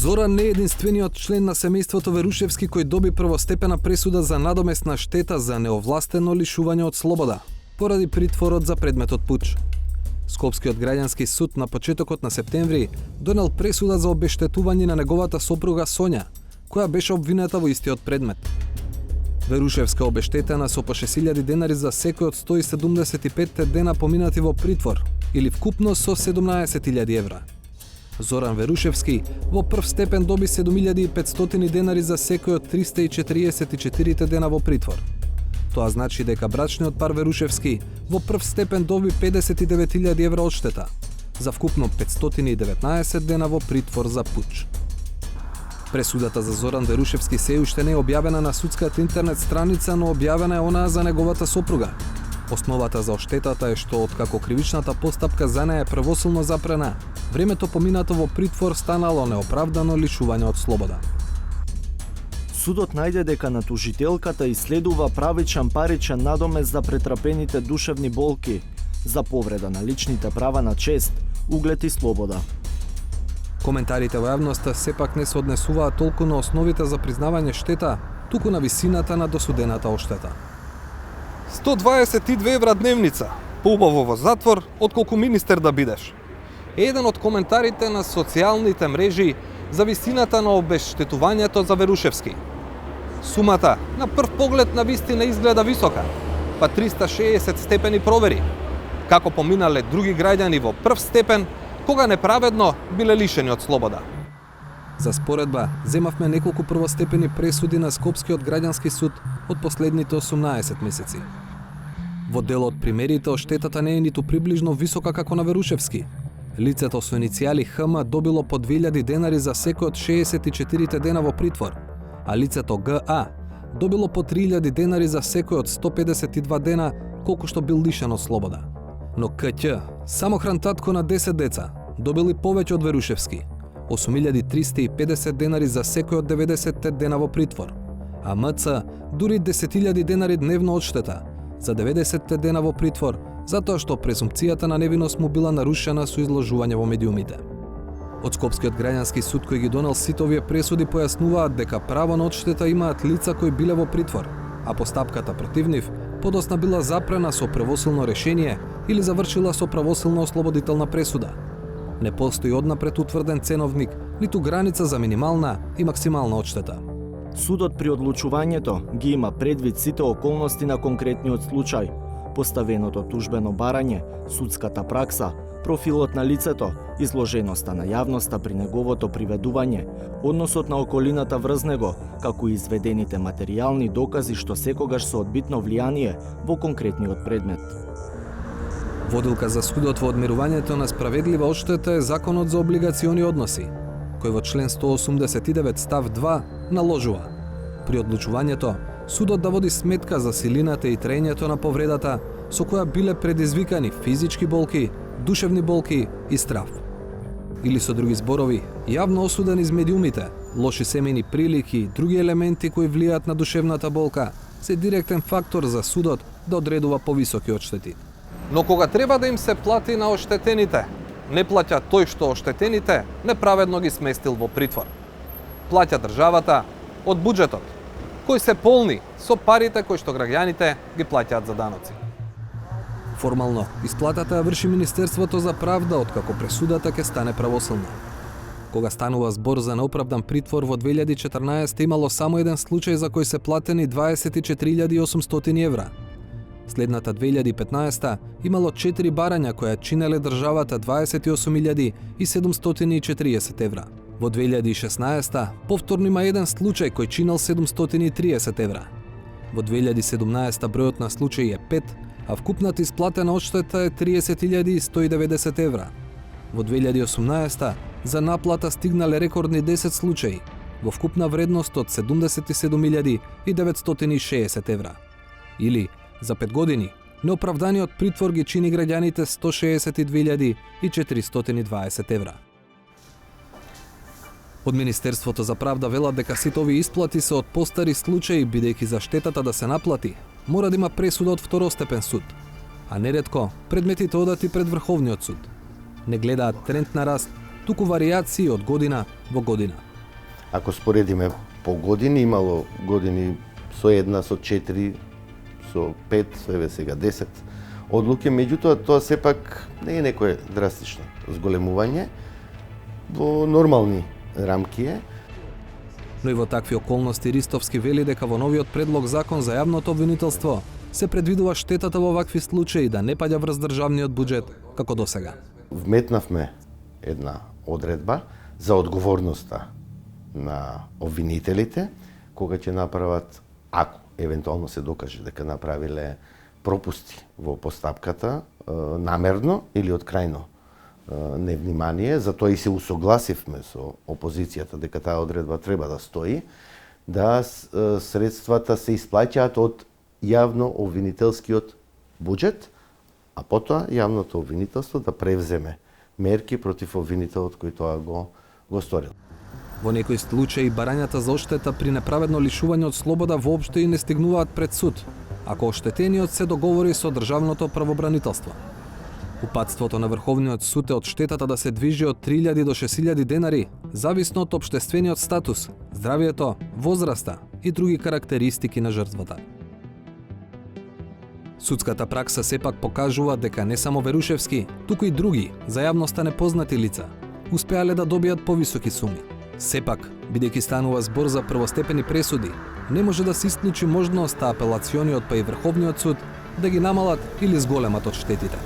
Зоран не е единствениот член на семејството Верушевски кој доби првостепена пресуда за надомесна штета за неовластено лишување од слобода, поради притворот за предметот пуч. Скопскиот граѓански суд на почетокот на септември донел пресуда за обештетување на неговата сопруга Сонја, која беше обвинета во истиот предмет. Верушевска обештетена со по 6.000 денари за секој од 175 дена поминати во притвор, или вкупно со 17.000 евра. Зоран Верушевски во прв степен доби 7.500 денари за секој од 344 дена во притвор. Тоа значи дека брачниот пар Верушевски во прв степен доби 59.000 евра одштета, за вкупно 519 дена во притвор за пуч. Пресудата за Зоран Верушевски се уште не е објавена на судската интернет страница, но објавена е онаа за неговата сопруга. Основата за оштетата е што откако кривичната постапка за неа е првосилно запрена, времето поминато во притвор станало неоправдано лишување од слобода. Судот најде дека на тужителката иследува правичен паричен надомест за претрпените душевни болки, за повреда на личните права на чест, углед и слобода. Коментарите во јавноста сепак не се однесуваат толку на основите за признавање штета, туку на висината на досудената оштета. 122 евра дневница, поубаво во затвор, отколку министер да бидеш. Еден од коментарите на социјалните мрежи за висината на обештетувањето за Верушевски. Сумата на прв поглед на вистина изгледа висока, па 360 степени провери, како поминале други граѓани во прв степен, кога неправедно биле лишени од слобода. За споредба, земавме неколку првостепени пресуди на Скопскиот граѓански суд од последните 18 месеци. Во делот примерите, оштетата не е ниту приближно висока како на Верушевски. Лицето со иницијали ХМ добило по 2000 денари за секој од 64 дена во притвор, а лицето ГА добило по 3000 денари за секој од 152 дена колку што бил лишен од слобода. Но КĆ, самохран татко на 10 деца, добили повеќе од Верушевски, 8350 денари за секој од 90 дена во притвор, а МЦ дури 10.000 денари дневно одштета за 90 дена во притвор, затоа што презумпцијата на невиност му била нарушена со изложување во медиумите. Од Скопскиот граѓански суд кој ги донел сите овие пресуди појаснуваат дека право на одштета имаат лица кои биле во притвор, а постапката против нив подосна била запрена со правосилно решение или завршила со правосилна ослободителна пресуда. Не постои однапред утврден ценовник, ниту граница за минимална и максимална одштета. Судот при одлучувањето ги има предвид сите околности на конкретниот случај, поставеното тужбено барање, судската пракса, профилот на лицето, изложеноста на јавноста при неговото приведување, односот на околината врз него, како и изведените материјални докази што секогаш се од битно влијание во конкретниот предмет. Водилка за судот во одмерувањето на справедлива одштета е Законот за облигациони односи, кој во член 189 став 2 наложува при одлучувањето судот да води сметка за силината и траењето на повредата со која биле предизвикани физички болки, душевни болки и страв. Или со други зборови, јавно осуден из медиумите, лоши семејни прилики и други елементи кои влијаат на душевната болка се директен фактор за судот да одредува повисоки одштети. Но кога треба да им се плати на оштетените, не плаќа тој што оштетените неправедно ги сместил во притвор. Плаќа државата од буџетот, кои се полни со парите кои што граѓаните ги плаќаат за даноци. Формално, исплатата ја врши Министерството за правда откако пресудата ќе стане правосилна. Кога станува збор за неоправдан притвор во 2014 имало само еден случај за кој се платени 24.800 евра. Следната 2015 имало 4 барања која чинеле државата 28.740 евра. Во 2016 повторно има еден случај кој чинел 730 евра. Во 2017 бројот на случаи е 5, а вкупната исплатена одштета е 30.190 евра. Во 2018 за наплата стигнале рекордни 10 случаи, во вкупна вредност од 77.960 евра. Или, за 5 години, неоправданиот притвор ги чини граѓаните 162.420 евра. Од Министерството за правда велат дека сите овие исплати се од постари случаи, бидејќи за штетата да се наплати, мора да има пресуда од второстепен суд, а неретко предметите одат и пред Врховниот суд. Не гледаат тренд на раст, туку варијации од година во година. Ако споредиме по години, имало години со 1, со 4, со 5, еве сега 10 одлуки, меѓутоа тоа сепак не е некое драстично зголемување, во нормални рамки е. Но и во такви околности Ристовски вели дека во новиот предлог закон за јавното обвинителство се предвидува штетата во вакви случаи да не паѓа врз државниот буџет како досега. Вметнавме една одредба за одговорноста на обвинителите кога ќе направат, ако евентуално се докаже дека направиле пропусти во постапката, намерно или од крајно невнимание, затоа и се усогласивме со опозицијата дека таа одредба треба да стои, да средствата се исплаќаат од јавно обвинителскиот буџет, а потоа јавното обвинителство да превземе мерки против обвинителот кој тоа го сторил. Во некои случаи барањата за одштета при неправедно лишување од слобода воопшто и не стигнуваат пред суд, ако оштетениот се договори со државното правобранителство. Упатството на Врховниот суд е од штетата да се движи од 3000 до 6000 денари, зависно од општествениот статус, здравието, возраста и други карактеристики на жртвата. Судската пракса сепак покажува дека не само Верушевски, туку и други, за јавноста непознати лица, успеале да добијат повисоки суми. Сепак, бидејќи станува збор за првостепени пресуди, не може да се исклучи можноста апелациониот па и Врховниот суд да ги намалат или зголемат од штетите.